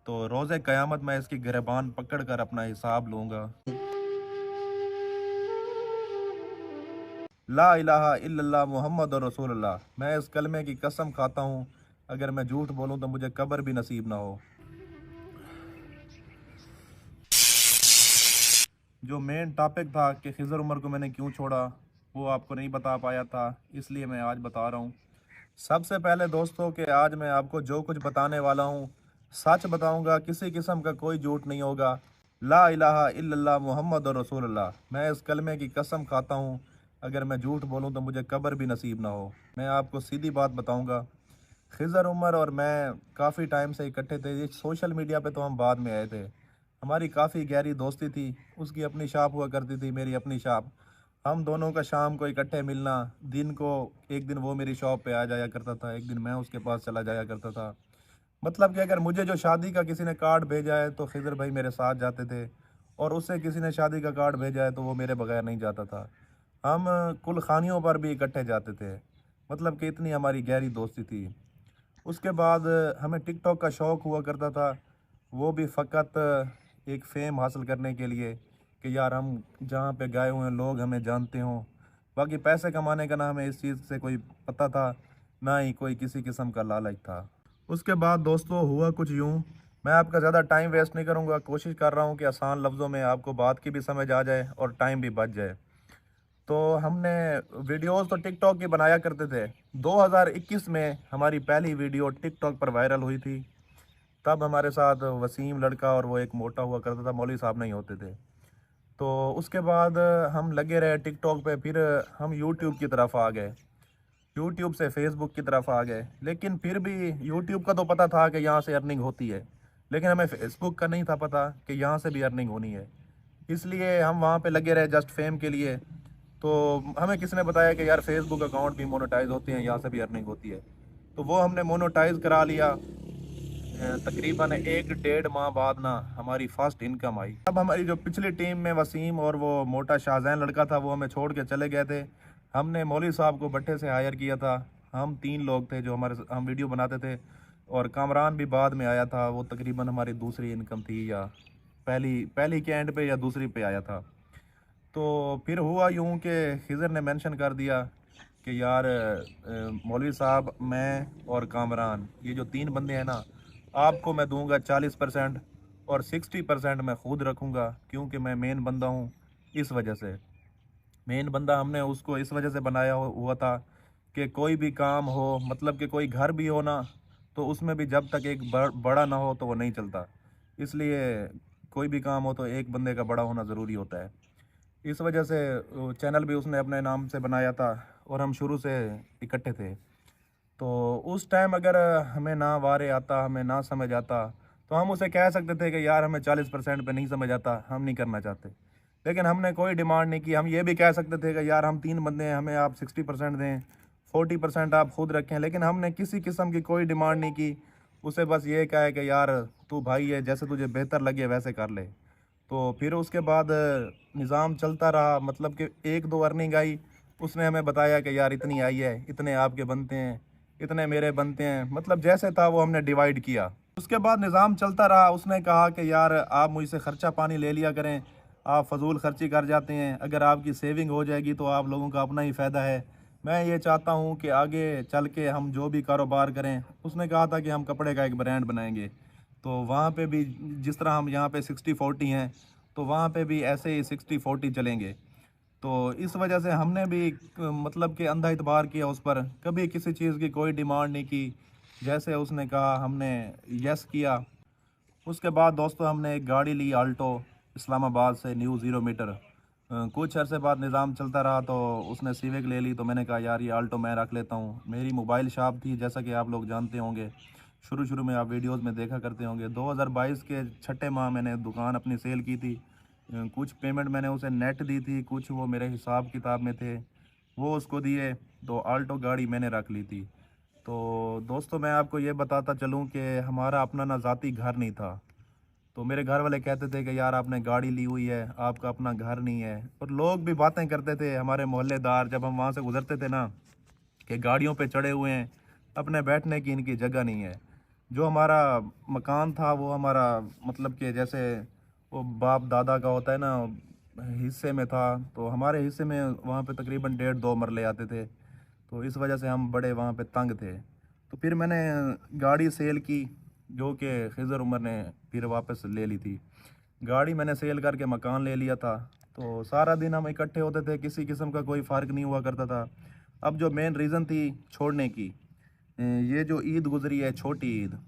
तो रोज़े क़यामत मैं इसकी गिरबान पकड़ कर अपना हिसाब लूँगा। ला इलाहा इल्लल्लाह मुहम्मदुर रसूलुल्लाह। मैं इस कलमे की कसम खाता हूँ, अगर मैं झूठ बोलूँ तो मुझे कब्र भी नसीब ना हो। जो मेन टॉपिक था कि खिज़र उमर को मैंने क्यों छोड़ा, वो आपको नहीं बता पाया था, इसलिए मैं आज बता रहा हूँ। सबसे पहले दोस्तों कि आज मैं आपको जो कुछ बताने वाला हूँ, सच बताऊँगा, किसी किस्म का कोई झूठ नहीं होगा। ला इलाहा इल्लल्लाह मुहम्मदुर रसूलुल्लाह। मैं इस कलमे की कसम खाता हूँ, अगर मैं झूठ बोलूँ तो मुझे कब्र भी नसीब ना हो। मैं आपको सीधी बात बताऊँगा, खिज़र उमर और मैं काफ़ी टाइम से इकट्ठे थे। ये सोशल मीडिया पे तो हम बाद में आए थे। हमारी काफ़ी गहरी दोस्ती थी। उसकी अपनी शॉप हुआ करती थी, मेरी अपनी शॉप। हम दोनों का शाम को इकट्ठे मिलना, दिन को एक दिन वो मेरी शॉप पे आ जाया करता था, एक दिन मैं उसके पास चला जाया करता था। मतलब कि अगर मुझे जो शादी का किसी ने कार्ड भेजा है तो खिज़र भाई मेरे साथ जाते थे, और उससे किसी ने शादी का कार्ड भेजा है तो वो मेरे बगैर नहीं जाता था। हम कुल खानियों पर भी इकट्ठे जाते थे। मतलब कि इतनी हमारी गहरी दोस्ती थी। उसके बाद हमें टिकटॉक का शौक़ हुआ करता था, वो भी फ़कत एक फ़ेम हासिल करने के लिए कि यार हम जहाँ पे गए हुए हैं लोग हमें जानते हों। बाकी पैसे कमाने का ना हमें इस चीज़ से कोई पता था, ना ही कोई किसी किस्म का लालच था। उसके बाद दोस्तों हुआ कुछ यूँ, मैं आपका ज़्यादा टाइम वेस्ट नहीं करूँगा, कोशिश कर रहा हूँ कि आसान लफ्ज़ों में आपको बात की भी समझ आ जाए और टाइम भी बच जाए। तो हमने वीडियोस तो टिकटॉक की बनाया करते थे। 2021 में हमारी पहली वीडियो टिकटॉक पर वायरल हुई थी। तब हमारे साथ वसीम लड़का और वो एक मोटा हुआ करता था, मौलवी साहब नहीं होते थे। तो उसके बाद हम लगे रहे टिकटॉक पे, फिर हम यूट्यूब की तरफ आ गए। यूट्यूब से फेसबुक की तरफ आ गए। लेकिन फिर भी यूट्यूब का तो पता था कि यहाँ से अर्निंग होती है। लेकिन हमें फेसबुक का नहीं था पता कि यहाँ से भी अर्निंग होनी है। इसलिए हम वहाँ पे लगे रहे जस्ट फेम के लिए। तो हमें किसी ने बताया कि यार फेसबुक अकाउंट भी मोनेटाइज होते हैं, यहाँ से भी अर्निंग होती है। तो वो हमने मोनेटाइज करा लिया। तकरीबन 1 डेढ़ माह बाद ना हमारी फर्स्ट इनकम आई। अब हमारी जो पिछली टीम में वसीम और वो मोटा शाहजैन लड़का था वो हमें छोड़ के चले गए थे। हमने मौलवी साहब को भट्टे से हायर किया था। हम 3 लोग थे जो हम वीडियो बनाते थे, और कामरान भी बाद में आया था। वो तकरीबन हमारी दूसरी इनकम थी, या पहली पहली के एंड पे या दूसरी पे आया था। तो फिर हुआ यूँ कि खिज़र ने मेंशन कर दिया कि यार मौलवी साहब, मैं और कामरान, ये जो 3 बंदे हैं ना, आपको मैं दूंगा 40% और 60% मैं खुद रखूंगा, क्योंकि मैं मेन बंदा हूँ। इस वजह से मेन बंदा हमने उसको इस वजह से बनाया हुआ था कि कोई भी काम हो, मतलब कि कोई घर भी हो ना, तो उसमें भी जब तक एक बड़ा ना हो तो वो नहीं चलता। इसलिए कोई भी काम हो तो एक बंदे का बड़ा होना ज़रूरी होता है। इस वजह से चैनल भी उसने अपने नाम से बनाया था, और हम शुरू से इकट्ठे थे। तो उस टाइम अगर हमें ना वारे आता, हमें ना समझ आता, तो हम उसे कह सकते थे कि यार हमें 40% पे नहीं समझ आता, हम नहीं करना चाहते। लेकिन हमने कोई डिमांड नहीं की। हम ये भी कह सकते थे कि यार हम 3 बंदे हैं, हमें आप 60% दें, 40% आप खुद रखें। लेकिन हमने किसी किस्म की कोई डिमांड नहीं की। उसे बस ये कहा कि यार तू भाई है, जैसे तुझे बेहतर लगे वैसे कर ले। तो फिर उसके बाद निज़ाम चलता रहा। मतलब कि 1-2 अर्निंग आई, उसने हमें बताया कि यार इतनी आई है, इतने आपके बनते हैं, इतने मेरे बनते हैं। मतलब जैसे था वो हमने डिवाइड किया। उसके बाद निज़ाम चलता रहा। उसने कहा कि यार आप मुझसे ख़र्चा पानी ले लिया करें, आप फजूल खर्ची कर जाते हैं, अगर आपकी सेविंग हो जाएगी तो आप लोगों का अपना ही फ़ायदा है। मैं ये चाहता हूँ कि आगे चल के हम जो भी कारोबार करें, उसने कहा था कि हम कपड़े का एक ब्रांड बनाएंगे। तो वहाँ पे भी जिस तरह हम यहाँ पे 60-40 हैं, तो वहाँ पे भी ऐसे ही 60-40 चलेंगे। तो इस वजह से हमने भी मतलब कि अंधा इतबार किया उस पर, कभी किसी चीज़ की कोई डिमांड नहीं की। जैसे उसने कहा हमने यस किया। उसके बाद दोस्तों हमने एक गाड़ी ली, आल्टो, इस्लामाबाद से, न्यू 0 मीटर। कुछ अरसे बाद निज़ाम चलता रहा तो उसने सिविक ले ली। तो मैंने कहा यार ये आल्टो मैं रख लेता हूँ। मेरी मोबाइल शॉप थी, जैसा कि आप लोग जानते होंगे, शुरू शुरू में आप वीडियोस में देखा करते होंगे। 2022 के छठे माह मैंने दुकान अपनी सेल की थी। कुछ पेमेंट मैंने उसे नेट दी थी, कुछ वो मेरे हिसाब किताब में थे, वो उसको दिए। तो आल्टो गाड़ी मैंने रख ली थी। तो दोस्तों मैं आपको ये बताता चलूँ कि हमारा अपना ना ज़ाती घर नहीं था। तो मेरे घर वाले कहते थे कि यार आपने गाड़ी ली हुई है, आपका अपना घर नहीं है। और लोग भी बातें करते थे, हमारे मोहल्लेदार, जब हम वहाँ से गुजरते थे ना, कि गाड़ियों पे चढ़े हुए हैं, अपने बैठने की इनकी जगह नहीं है। जो हमारा मकान था वो हमारा मतलब कि जैसे वो बाप दादा का होता है ना, हिस्से में था। तो हमारे हिस्से में वहाँ पे तकरीबन 1.5-2 मरले आते थे। तो इस वजह से हम बड़े वहाँ पे तंग थे। तो फिर मैंने गाड़ी सेल की, जो कि खिज़र उमर ने फिर वापस ले ली थी। गाड़ी मैंने सेल करके मकान ले लिया था। तो सारा दिन हम इकट्ठे होते थे, किसी किस्म का कोई फ़र्क नहीं हुआ करता था। अब जो मेन रीज़न थी छोड़ने की, ये जो ईद गुज़री है, छोटी ईद,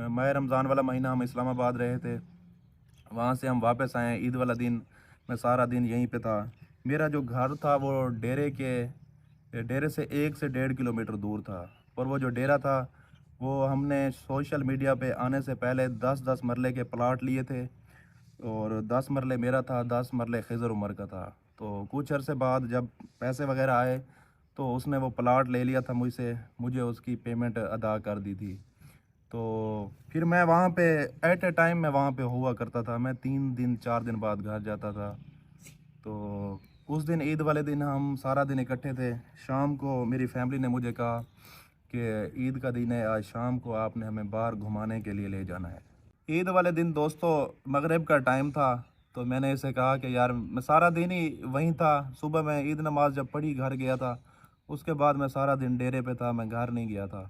माह रमज़ान वाला महीना हम इस्लामाबाद रहे थे। वहाँ से हम वापस आए ईद वाला दिन, मैं सारा दिन यहीं पे था। मेरा जो घर था वो डेरे से 1 से 1.5 किलोमीटर दूर था। और वो जो डेरा था वो हमने सोशल मीडिया पे आने से पहले 10-10 मरले के प्लाट लिए थे। और 10 मरले मेरा था, 10 मरले खिज़र उमर का था। तो कुछ अरसे बाद जब पैसे वगैरह आए तो उसने वो प्लाट ले लिया था मुझसे, मुझे उसकी पेमेंट अदा कर दी थी। तो फिर मैं वहाँ पे एट ए टाइम मैं वहाँ पे हुआ करता था, मैं 3 दिन 4 दिन बाद घर जाता था। तो उस दिन ईद वाले दिन हम सारा दिन इकट्ठे थे। शाम को मेरी फैमिली ने मुझे कहा कि ईद का दिन है, आज शाम को आपने हमें बाहर घुमाने के लिए ले जाना है। ईद वाले दिन दोस्तों मगरिब का टाइम था। तो मैंने इसे कहा कि यार मैं सारा दिन ही वहीं था। सुबह मैं ईद नमाज जब पढ़ी घर गया था, उसके बाद मैं सारा दिन डेरे पे था, मैं घर नहीं गया था।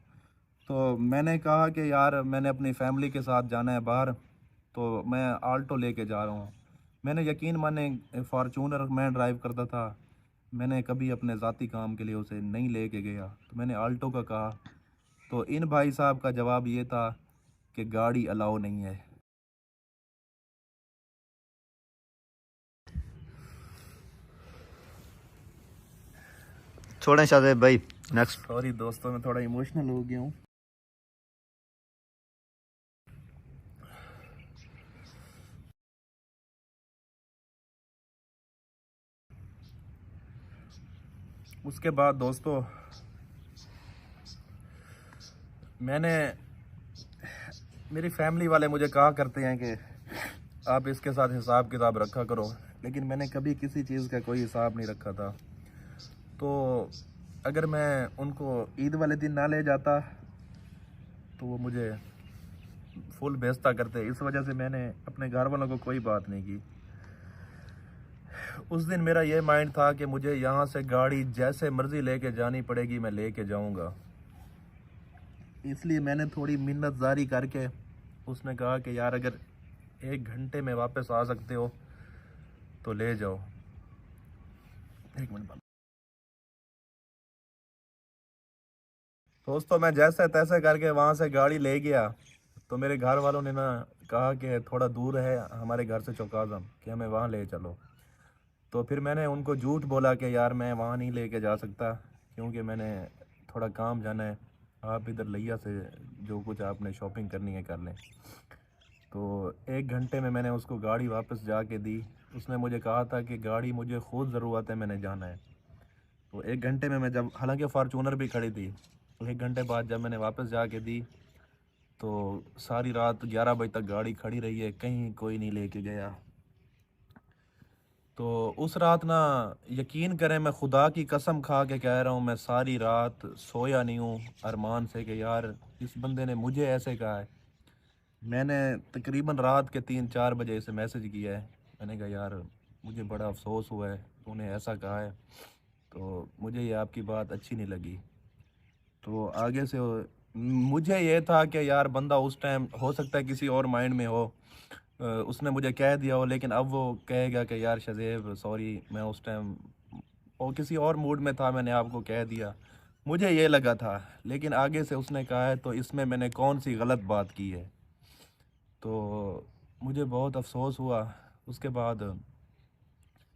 तो मैंने कहा कि यार मैंने अपनी फैमिली के साथ जाना है बाहर, तो मैं आल्टो लेके जा रहा हूँ। मैंने यकीन माने फॉर्चूनर मैं ड्राइव करता था, मैंने कभी अपने ज़ाती काम के लिए उसे नहीं लेके गया। तो मैंने आल्टो का कहा, तो इन भाई साहब का जवाब ये था कि गाड़ी अलाउ नहीं है। छोड़ें शादेब भाई, नेक्स्ट। सॉरी दोस्तों, मैं थोड़ा इमोशनल हो गया हूँ। उसके बाद दोस्तों मैंने मेरी फैमिली वाले मुझे कहा करते हैं कि आप इसके साथ हिसाब किताब रखा करो, लेकिन मैंने कभी किसी चीज़ का कोई हिसाब नहीं रखा था। तो अगर मैं उनको ईद वाले दिन ना ले जाता तो वो मुझे फुल बेइज्जत करते। इस वजह से मैंने अपने घर वालों को कोई बात नहीं की। उस दिन मेरा ये माइंड था कि मुझे यहाँ से गाड़ी जैसे मर्जी लेके जानी पड़ेगी, मैं लेके जाऊँगा। इसलिए मैंने थोड़ी मिन्नतजारी करके, उसने कहा कि यार अगर 1 घंटे में वापस आ सकते हो तो ले जाओ। 1 मिनट बाद दोस्तों मैं जैसे तैसे करके वहाँ से गाड़ी ले गया। तो मेरे घर वालों ने ना कहा कि थोड़ा दूर है हमारे घर से चौकाज़म, कि हमें वहाँ ले चलो। तो फिर मैंने उनको झूठ बोला कि यार मैं वहाँ नहीं लेके जा सकता, क्योंकि मैंने थोड़ा काम जाना है। आप इधर लिया से जो कुछ आपने शॉपिंग करनी है कर लें। तो 1 घंटे में मैंने उसको गाड़ी वापस जाके दी। उसने मुझे कहा था कि गाड़ी मुझे खुद ज़रूरत है, मैंने जाना है। तो 1 घंटे में मैं जब, हालांकि फार्चूनर भी खड़ी थी, 1 घंटे बाद जब मैंने वापस जाके दी तो सारी रात 11 बजे तक गाड़ी खड़ी रही है, कहीं कोई नहीं लेके गया। तो उस रात ना, यकीन करें मैं खुदा की कसम खा के कह रहा हूँ, मैं सारी रात सोया नहीं हूँ अरमान से कि यार इस बंदे ने मुझे ऐसे कहा है। मैंने तकरीबन रात के 3-4 बजे इसे मैसेज किया है। मैंने कहा यार मुझे बड़ा अफसोस हुआ है, तूने ऐसा कहा है, तो मुझे ये आपकी बात अच्छी नहीं लगी। तो आगे से मुझे ये था कि यार बंदा उस टाइम हो सकता है किसी और माइंड में हो, उसने मुझे कह दिया हो, लेकिन अब वो कहेगा कि यार शज़ेब सॉरी, मैं उस टाइम और किसी और मूड में था, मैंने आपको कह दिया, मुझे ये लगा था। लेकिन आगे से उसने कहा है तो इसमें मैंने कौन सी गलत बात की है। तो मुझे बहुत अफसोस हुआ। उसके बाद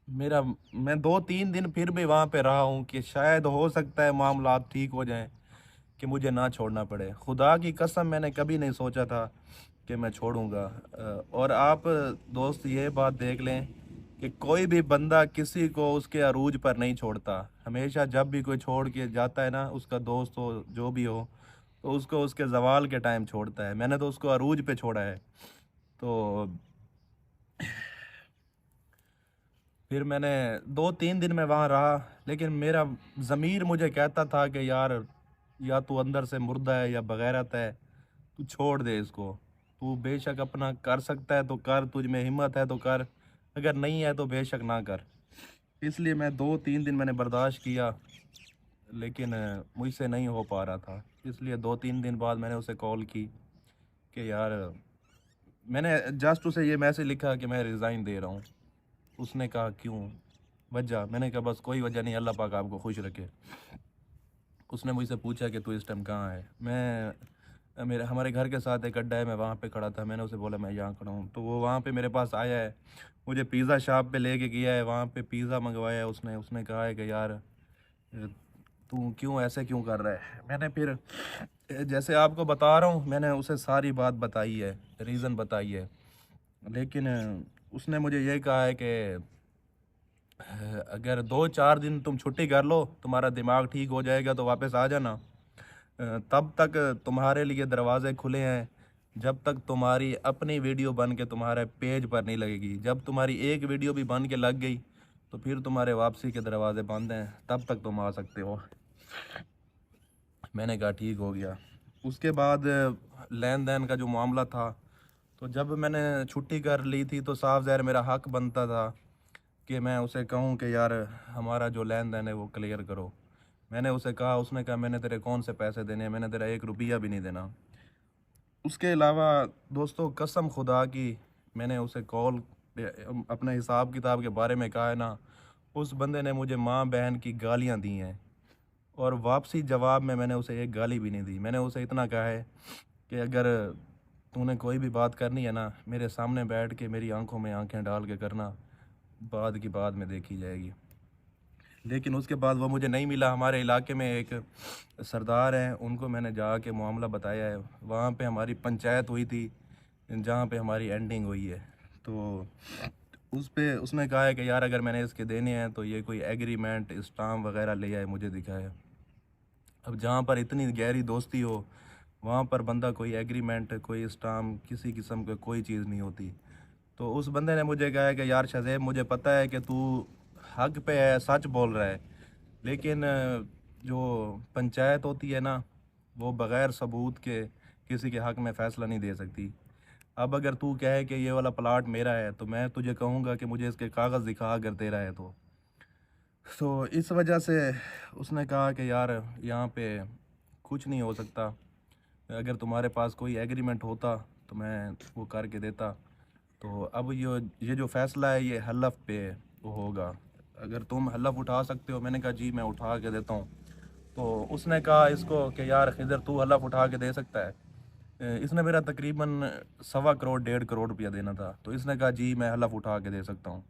मेरा मैं 2-3 दिन फिर भी वहाँ पे रहा हूँ कि शायद हो सकता है मामला ठीक हो जाएं, कि मुझे ना छोड़ना पड़े। खुदा की कसम मैंने कभी नहीं सोचा था कि मैं छोड़ूंगा। और आप दोस्त ये बात देख लें कि कोई भी बंदा किसी को उसके अरूज पर नहीं छोड़ता। हमेशा जब भी कोई छोड़ के जाता है ना, उसका दोस्त हो जो भी हो, तो उसको उसके ज़वाल के टाइम छोड़ता है। मैंने तो उसको अरूज पे छोड़ा है। तो फिर मैंने 2-3 दिन में वहाँ रहा, लेकिन मेरा ज़मीर मुझे कहता था कि यार या तू अंदर से मुर्दा है या बगैरत है, तू छोड़ दे इसको। तू बेशक अपना कर सकता है तो कर, तुझ में हिम्मत है तो कर, अगर नहीं है तो बेशक ना कर। इसलिए मैं 2-3 दिन मैंने बर्दाश्त किया, लेकिन मुझसे नहीं हो पा रहा था। इसलिए 2-3 दिन बाद मैंने उसे कॉल की कि यार, मैंने जस्ट उसे ये मैसेज लिखा कि मैं रिज़ाइन दे रहा हूँ। उसने कहा क्यों, वजह? मैंने कहा बस कोई वजह नहीं, अल्लाह पाक आपको खुश रखे। उसने मुझसे पूछा कि तू इस टाइम कहाँ है? मैं मेरे हमारे घर के साथ एक अड्डा है, मैं वहाँ पे खड़ा था। मैंने उसे बोला मैं यहाँ खड़ा हूँ, तो वो वहाँ पे मेरे पास आया है, मुझे पिज़्ज़ा शॉप पे लेके गया है, वहाँ पे पिज़्ज़ा मंगवाया है उसने। उसने कहा है कि यार तू क्यों ऐसे क्यों कर रहा है? मैंने फिर जैसे आपको बता रहा हूँ, मैंने उसे सारी बात बताई है, रीज़न बताई है, लेकिन उसने मुझे ये कहा है कि अगर 2-4 दिन तुम छुट्टी कर लो, तुम्हारा दिमाग ठीक हो जाएगा तो वापस आ जाना। तब तक तुम्हारे लिए दरवाजे खुले हैं, जब तक तुम्हारी अपनी वीडियो बन के तुम्हारे पेज पर नहीं लगेगी। जब तुम्हारी एक वीडियो भी बन के लग गई तो फिर तुम्हारे वापसी के दरवाजे बंद हैं, तब तक तुम आ सकते हो। मैंने कहा ठीक हो गया। उसके बाद लेन देन का जो मामला था, तो जब मैंने छुट्टी कर ली थी तो साफ ज़ाहिर मेरा हक बनता था कि मैं उसे कहूँ कि यार हमारा जो लेन देन है वो क्लियर करो। मैंने उसे कहा, उसने कहा मैंने तेरे कौन से पैसे देने हैं, मैंने तेरा 1 रुपया भी नहीं देना। उसके अलावा दोस्तों, कसम खुदा की, मैंने उसे कॉल पे अपने हिसाब किताब के बारे में कहा है ना, उस बंदे ने मुझे माँ बहन की गालियाँ दी हैं, और वापसी जवाब में मैंने उसे एक गाली भी नहीं दी। मैंने उसे इतना कहा है कि अगर तूने कोई भी बात करनी है ना, मेरे सामने बैठ के मेरी आंखों में आंखें डाल के करना, बाद की बात में देखी जाएगी। लेकिन उसके बाद वो मुझे नहीं मिला। हमारे इलाके में एक सरदार हैं, उनको मैंने जाके मामला बताया है। वहाँ पे हमारी पंचायत हुई थी, जहाँ पे हमारी एंडिंग हुई है। तो उस पे उसने कहा है कि यार अगर मैंने इसके देने हैं तो ये कोई एग्रीमेंट स्टाम्प वगैरह ले आए, मुझे दिखाया। अब जहाँ पर इतनी गहरी दोस्ती हो, वहाँ पर बंदा कोई एग्रीमेंट, कोई स्टाम्प, किसी किस्म का कोई चीज़ नहीं होती। तो उस बंदे ने मुझे कहा है कि यार शज़ेब, मुझे पता है कि तू हक पे है, सच बोल रहा है, लेकिन जो पंचायत होती है ना, वो बग़ैर सबूत के किसी के हक में फ़ैसला नहीं दे सकती। अब अगर तू कहे कि ये वाला प्लाट मेरा है, तो मैं तुझे कहूँगा कि मुझे इसके कागज़ दिखा, अगर तेरा है तो इस वजह से उसने कहा कि यार यहाँ पे कुछ नहीं हो सकता, अगर तुम्हारे पास कोई एग्रीमेंट होता तो मैं वो करके देता। तो अब ये जो फ़ैसला है ये हलफ पे वो होगा, अगर तुम हलफ उठा सकते हो। मैंने कहा जी मैं उठा के देता हूँ। तो उसने कहा इसको कि यार खिज़र, तू हलफ उठा के दे सकता है? इसने मेरा तकरीबन 1.25 करोड़ 1.5 करोड़ रुपया देना था। तो इसने कहा जी मैं हलफ उठा के दे सकता हूँ।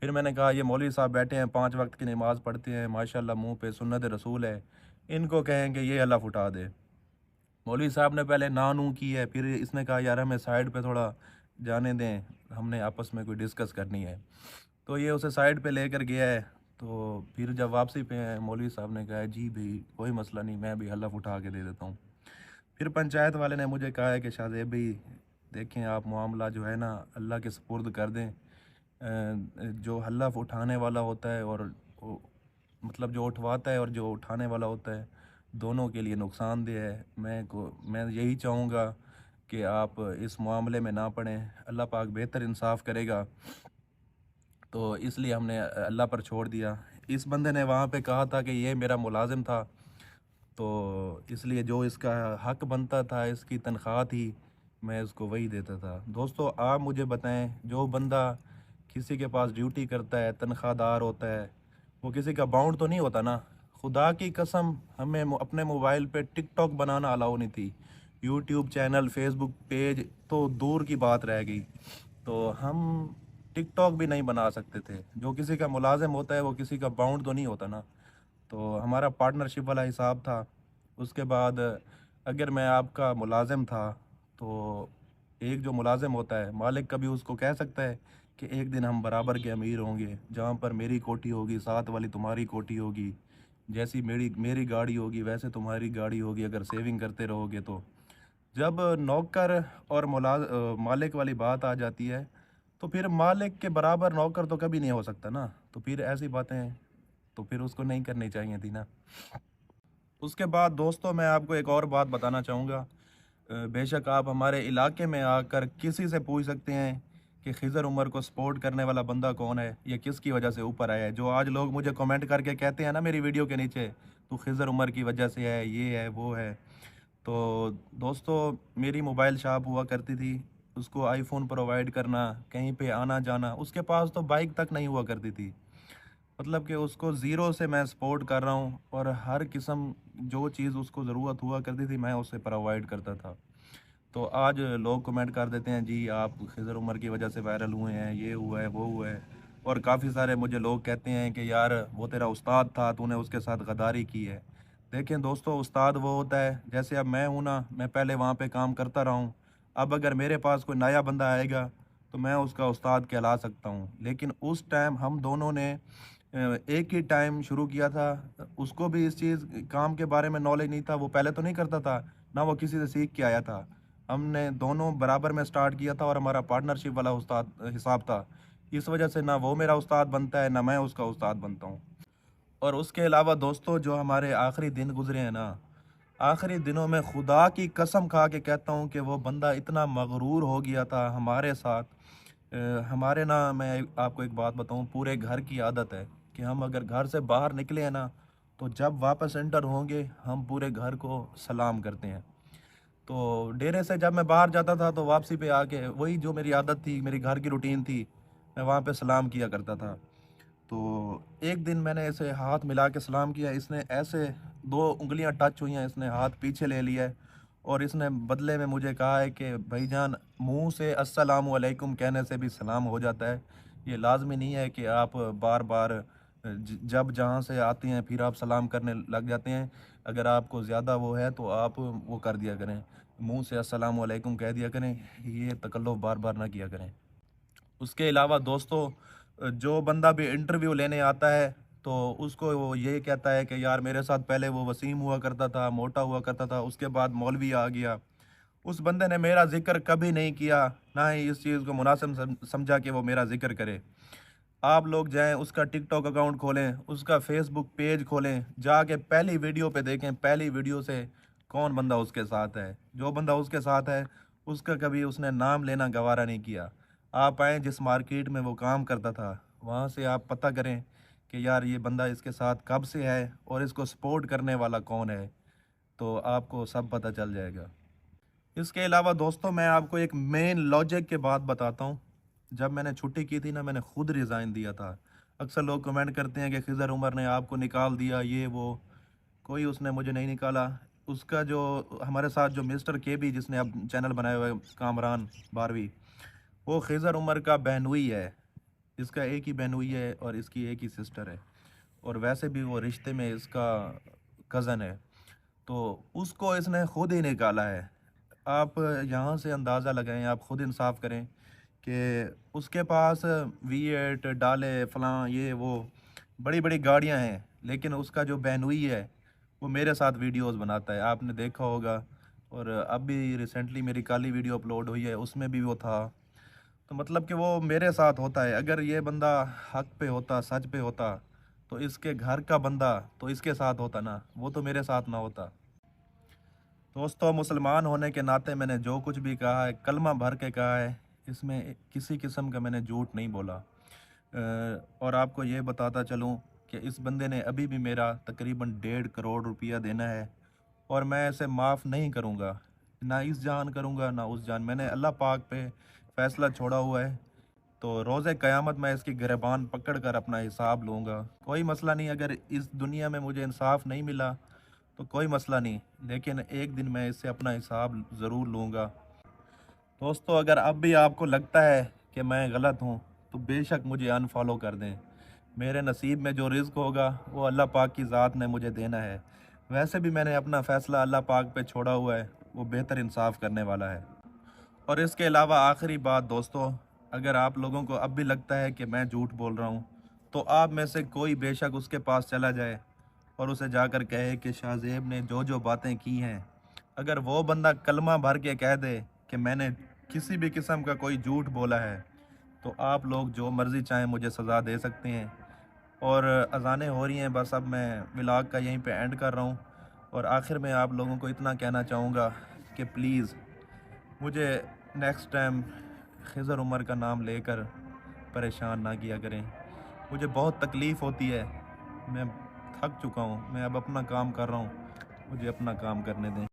फिर मैंने कहा ये मौलवी साहब बैठे हैं, 5 वक्त की नमाज़ पढ़ते हैं, माशाल्लाह मुंह पे सुन्नत रसूल है, इनको कहें कि ये हलफ उठा दे। मौलवी साहब ने पहले ना नू की है, फिर इसने कहा यार हमें साइड पे थोड़ा जाने दें, हमने आपस में कोई डिस्कस करनी है। तो ये उसे साइड पे लेकर गया है। तो फिर जब वापसी पे मौलवी साहब ने कहा जी भाई कोई मसला नहीं, मैं भी हलफ उठा के दे देता हूँ। फिर पंचायत वाले ने मुझे कहा है कि शाहज़ेब भाई देखें, आप मामला जो है ना अल्लाह के सुपुर्द कर दें। जो हलफ उठाने वाला होता है और मतलब जो उठवाता है और जो उठाने वाला होता है, दोनों के लिए नुकसानदेह है। मैं यही चाहूँगा कि आप इस मामले में ना पड़ें, अल्लाह पाक बेहतर इंसाफ करेगा। तो इसलिए हमने अल्लाह पर छोड़ दिया। इस बंदे ने वहाँ पे कहा था कि ये मेरा मुलाजिम था, तो इसलिए जो इसका हक बनता था, इसकी तनख्वाह थी, मैं इसको वही देता था। दोस्तों आप मुझे बताएं, जो बंदा किसी के पास ड्यूटी करता है, तनख्वाहदार होता है, वो किसी का बाउंड तो नहीं होता ना। खुदा की कसम, हमें अपने मोबाइल पे टिकटॉक बनाना अलाउ नहीं थी, यूट्यूब चैनल, फेसबुक पेज तो दूर की बात रह गई। तो हम टिकटॉक भी नहीं बना सकते थे। जो किसी का मुलाजिम होता है वो किसी का बाउंड तो नहीं होता ना। तो हमारा पार्टनरशिप वाला हिसाब था। उसके बाद अगर मैं आपका मुलाजिम था, तो एक जो मुलाजिम होता है, मालिक कभी उसको कह सकता है कि एक दिन हम बराबर के अमीर होंगे, जहाँ पर मेरी कोठी होगी साथ वाली तुम्हारी कोठी होगी, जैसी मेरी मेरी गाड़ी होगी वैसे तुम्हारी गाड़ी होगी, अगर सेविंग करते रहोगे तो। जब नौकर और मालिक वाली बात आ जाती है, तो फिर मालिक के बराबर नौकर तो कभी नहीं हो सकता ना। तो फिर ऐसी बातें तो फिर उसको नहीं करनी चाहिए थी ना। उसके बाद दोस्तों मैं आपको एक और बात बताना चाहूँगा। बेशक आप हमारे इलाके में आकर किसी से पूछ सकते हैं कि खिज़र उमर को सपोर्ट करने वाला बंदा कौन है या किसकी वजह से ऊपर आया है। जो आज लोग मुझे कमेंट करके कहते हैं ना मेरी वीडियो के नीचे, तो खिज़र उमर की वजह से है, ये है, वो है। तो दोस्तों, मेरी मोबाइल शॉप हुआ करती थी, उसको आईफ़ोन प्रोवाइड करना, कहीं पे आना-जाना, उसके पास तो बाइक तक नहीं हुआ करती थी। मतलब कि उसको ज़ीरो से मैं सपोर्ट कर रहा हूँ और हर किस्म जो चीज़ उसको ज़रूरत हुआ करती थी मैं उसे प्रोवाइड करता था। तो आज लोग कमेंट कर देते हैं जी आप खिज़र उमर की वजह से वायरल हुए हैं, ये हुआ है, वो हुआ है। और काफ़ी सारे मुझे लोग कहते हैं कि यार वो तेरा उस्ताद था, तूने उसके साथ गद्दारी की है। देखें दोस्तों, उस्ताद वो होता है जैसे अब मैं हूँ ना, मैं पहले वहाँ पे काम करता रहा हूँ। अब अगर मेरे पास कोई नया बंदा आएगा तो मैं उसका उस्ताद कहला सकता हूँ। लेकिन उस टाइम हम दोनों ने एक ही टाइम शुरू किया था। उसको भी इस चीज़ काम के बारे में नॉलेज नहीं था, वो पहले तो नहीं करता था, ना वो किसी से सीख के आया था। हमने दोनों बराबर में स्टार्ट किया था और हमारा पार्टनरशिप वाला उस्ताद हिसाब था। इस वजह से ना वो मेरा उस्ताद बनता है, ना मैं उसका उस्ताद बनता हूँ। और उसके अलावा दोस्तों, जो हमारे आखिरी दिन गुजरे हैं ना, आखिरी दिनों में खुदा की कसम खा के कहता हूँ कि वो बंदा इतना मगरूर हो गया था हमारे साथ। हमारे ना, मैं आपको एक बात बताऊँ, पूरे घर की आदत है कि हम अगर घर से बाहर निकले हैं ना, तो जब वापस एंटर होंगे हम पूरे घर को सलाम करते हैं। तो डेरे से जब मैं बाहर जाता था तो वापसी पे आके वही जो मेरी आदत थी, मेरी घर की रूटीन थी, मैं वहाँ पे सलाम किया करता था। तो एक दिन मैंने ऐसे हाथ मिला के सलाम किया, इसने ऐसे 2 उँगलियाँ टच हुई हैं, इसने हाथ पीछे ले लिया है और इसने बदले में मुझे कहा है कि भाईजान, मुँह से अस्सलामु अलैकुम कहने से भी सलाम हो जाता है। ये लाज़मी नहीं है कि आप बार-बार जब जहाँ से आते हैं फिर आप सलाम करने लग जाते हैं। अगर आपको ज़्यादा वो है तो आप वो कर दिया करें, मुँह से अस्सलामु अलैकुम कह दिया करें, ये तकल्लुफ़ बार-बार ना किया करें। उसके अलावा दोस्तों, जो बंदा भी इंटरव्यू लेने आता है तो उसको वो ये कहता है कि यार मेरे साथ पहले वो वसीम हुआ करता था, मोटा हुआ करता था, उसके बाद मौलवी आ गया। उस बंदे ने मेरा ज़िक्र कभी नहीं किया, ना ही इस चीज़ को मुनासिब समझा कि वो मेरा ज़िक्र करे। आप लोग जाएँ, उसका टिकटॉक अकाउंट खोलें, उसका फेसबुक पेज खोलें, जाके पहली वीडियो पे देखें, पहली वीडियो से कौन बंदा उसके साथ है। जो बंदा उसके साथ है, उसका कभी उसने नाम लेना गवारा नहीं किया। आप आएँ जिस मार्केट में वो काम करता था, वहाँ से आप पता करें कि यार ये बंदा इसके साथ कब से है और इसको सपोर्ट करने वाला कौन है, तो आपको सब पता चल जाएगा। इसके अलावा दोस्तों, मैं आपको एक मेन लॉजिक की बात बताता हूँ। जब मैंने छुट्टी की थी ना, मैंने खुद रिज़ाइन दिया था। अक्सर लोग कमेंट करते हैं कि खिज़र उमर ने आपको निकाल दिया, ये वो। कोई उसने मुझे नहीं निकाला। उसका जो हमारे साथ जो मिस्टर केबी, जिसने अब चैनल बनाया हुआ है, कामरान बारहवीं, वो खिज़र उमर का बहनोई है। इसका एक ही बहनोई है और इसकी एक ही सिस्टर है। और वैसे भी वो रिश्ते में इसका कज़न है। तो उसको इसने खुद ही निकाला है। आप यहाँ से अंदाज़ा लगाएँ, आप खुद इंसाफ़ करें कि उसके पास V8 डाले, फ़लाँ ये वो, बड़ी-बड़ी गाड़ियाँ हैं, लेकिन उसका जो बहनोई है, वो मेरे साथ वीडियोज़ बनाता है, आपने देखा होगा। और अभी रिसेंटली मेरी काली वीडियो अपलोड हुई है, उसमें भी वो था। तो मतलब कि वो मेरे साथ होता है। अगर ये बंदा हक़ पे होता, सच पे होता, तो इसके घर का बंदा तो इसके साथ होता ना, वो तो मेरे साथ ना होता। दोस्तों, मुसलमान होने के नाते मैंने जो कुछ भी कहा है, कलमा भर के कहा है, इसमें किसी किस्म का मैंने झूठ नहीं बोला। और आपको ये बताता चलूँ कि इस बंदे ने अभी भी मेरा तकरीबन 1.5 करोड़ रुपया देना है और मैं इसे माफ़ नहीं करूँगा। ना इस जान करूँगा, ना उस जान। मैंने अल्लाह पाक पे फ़ैसला छोड़ा हुआ है, तो रोज़े क़यामत मैं इसकी गिरबान पकड़ कर अपना हिसाब लूँगा। कोई मसला नहीं, अगर इस दुनिया में मुझे इंसाफ़ नहीं मिला तो कोई मसला नहीं, लेकिन एक दिन मैं इससे अपना हिसाब ज़रूर लूँगा। दोस्तों, अगर अब भी आपको लगता है कि मैं गलत हूँ, तो बेशक मुझे अनफ़ॉलो कर दें। मेरे नसीब में जो रिज़्क होगा, वो अल्लाह पाक की ज़ात ने मुझे देना है। वैसे भी मैंने अपना फ़ैसला अल्लाह पाक पे छोड़ा हुआ है, वो बेहतर इंसाफ़ करने वाला है। और इसके अलावा आखिरी बात दोस्तों, अगर आप लोगों को अब भी लगता है कि मैं झूठ बोल रहा हूँ, तो आप में से कोई बेशक उसके पास चला जाए और उसे जाकर कहे कि शाहज़ेब ने जो-जो बातें की हैं, अगर वो बंदा कलमा भर के कह दे कि मैंने किसी भी किस्म का कोई झूठ बोला है, तो आप लोग जो मर्ज़ी चाहें मुझे सज़ा दे सकते हैं। और अज़ानें हो रही हैं, बस अब मैं व्लॉग का यहीं पे एंड कर रहा हूँ। और आखिर में आप लोगों को इतना कहना चाहूँगा कि प्लीज़ मुझे नेक्स्ट टाइम खिज़र उमर का नाम लेकर परेशान ना किया करें। मुझे बहुत तकलीफ़ होती है, मैं थक चुका हूँ, मैं अब अपना काम कर रहा हूँ, मुझे अपना काम करने दें।